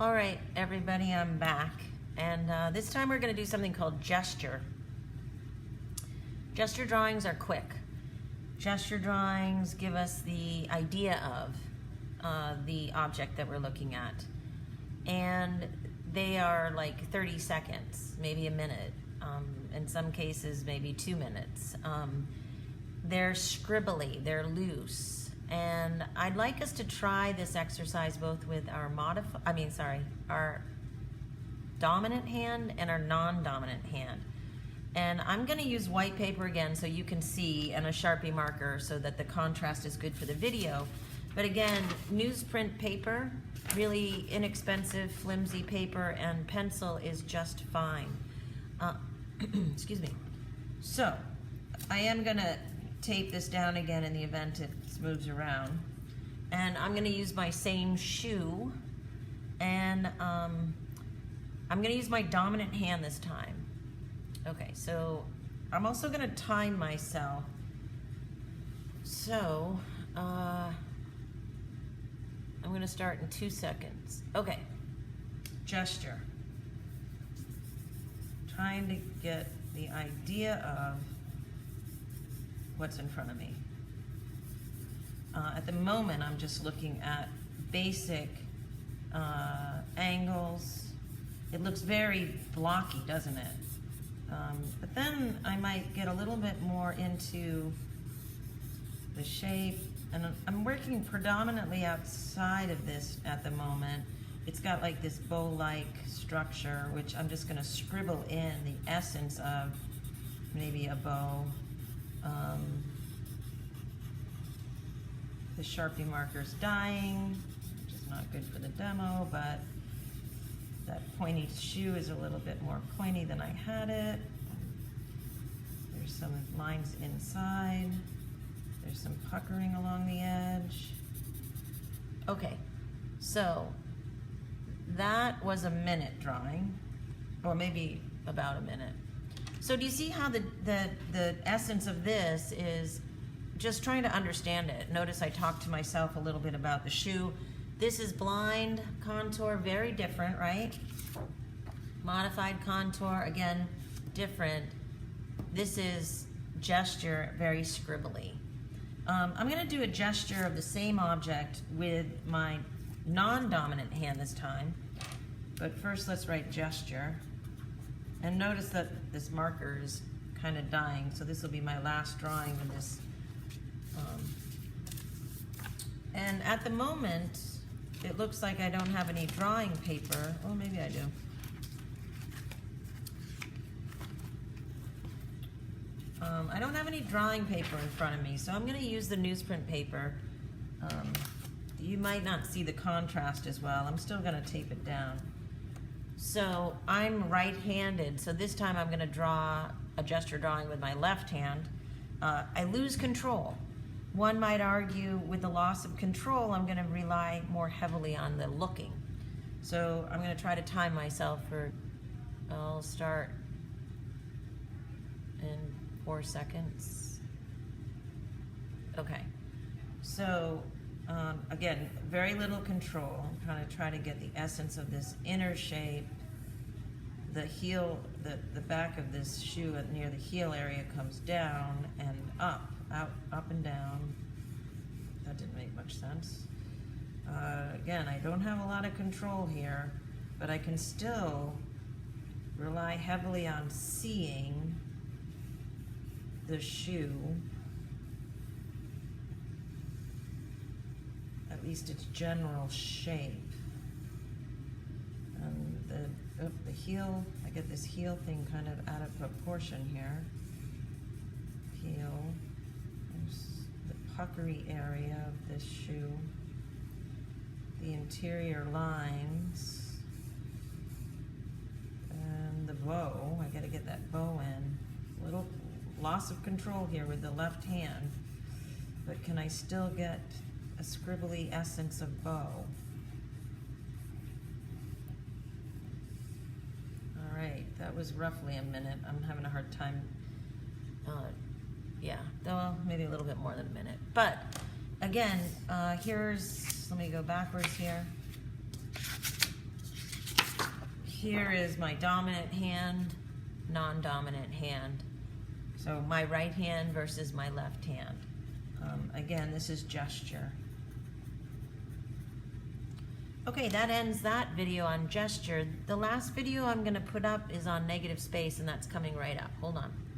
All right, everybody, I'm back. And this time we're going to do something called gesture. Gesture drawings are quick. Gesture drawings give us the idea of the object that we're looking at. And they are like 30 seconds, maybe a minute. In some cases, maybe 2 minutes. They're scribbly, they're loose. And I'd like us to try this exercise both with our our dominant hand and our non-dominant hand. And I'm going to use white paper again so you can see, and a Sharpie marker so that the contrast is good for the video. But again, newsprint paper, really inexpensive, flimsy paper, and pencil is just fine. Excuse me. So, I am going to tape this down again in the event it moves around. And I'm going to use my same shoe, and I'm going to use my dominant hand this time. Okay, so I'm also going to time myself. So, I'm going to start in 2 seconds. Okay, gesture. Trying to get the idea of what's in front of me. At the moment, I'm just looking at basic angles. It looks very blocky, doesn't it? But then I might get a little bit more into the shape, and I'm working predominantly outside of this at the moment. It's got like this bow-like structure, which I'm just gonna scribble in the essence of maybe a bow. The Sharpie marker's dying, which is not good for the demo, but that pointy shoe is a little bit more pointy than I had it. There's some lines inside. There's some puckering along the edge. Okay, so that was a minute drawing, or maybe about a minute. So do you see how the essence of this is just trying to understand it? Notice I talked to myself a little bit about the shoe. This is blind contour, very different, right? Modified contour, again, different. This is gesture, very scribbly. I'm gonna do a gesture of the same object with my non-dominant hand this time. But first let's write gesture. And notice that this marker is kind of dying, so this will be my last drawing with this. And at the moment, it looks like I don't have any drawing paper. Oh, maybe I do. I don't have any drawing paper in front of me, so I'm going to use the newsprint paper. You might not see the contrast as well. I'm still going to tape it down. So I'm right-handed, so this time I'm going to draw a gesture drawing with my left hand. I lose control. One might argue with the loss of control, I'm going to rely more heavily on the looking. So I'm going to try to time myself for, I'll start in 4 seconds. Okay, so again, very little control. I'm trying to try to get the essence of this inner shape. The heel, the back of this shoe near the heel area comes down and up, up and down. That didn't make much sense. Again, I don't have a lot of control here, but I can still rely heavily on seeing the shoe, at least its general shape. And the heel, I get this heel thing kind of out of proportion here. Heel, there's the puckery area of this shoe, the interior lines, and the bow. I gotta get that bow in. Little loss of control here with the left hand, but can I still get a scribbly essence of bow? That was roughly a minute. I'm having a hard time. Yeah, though maybe a little bit more than a minute. But again, let me go backwards here. here is my dominant hand, non-dominant hand. So my right hand versus my left hand. Again, this is gesture. Okay, that ends that video on gesture. The last video I'm going to put up is on negative space, and that's coming right up. Hold on.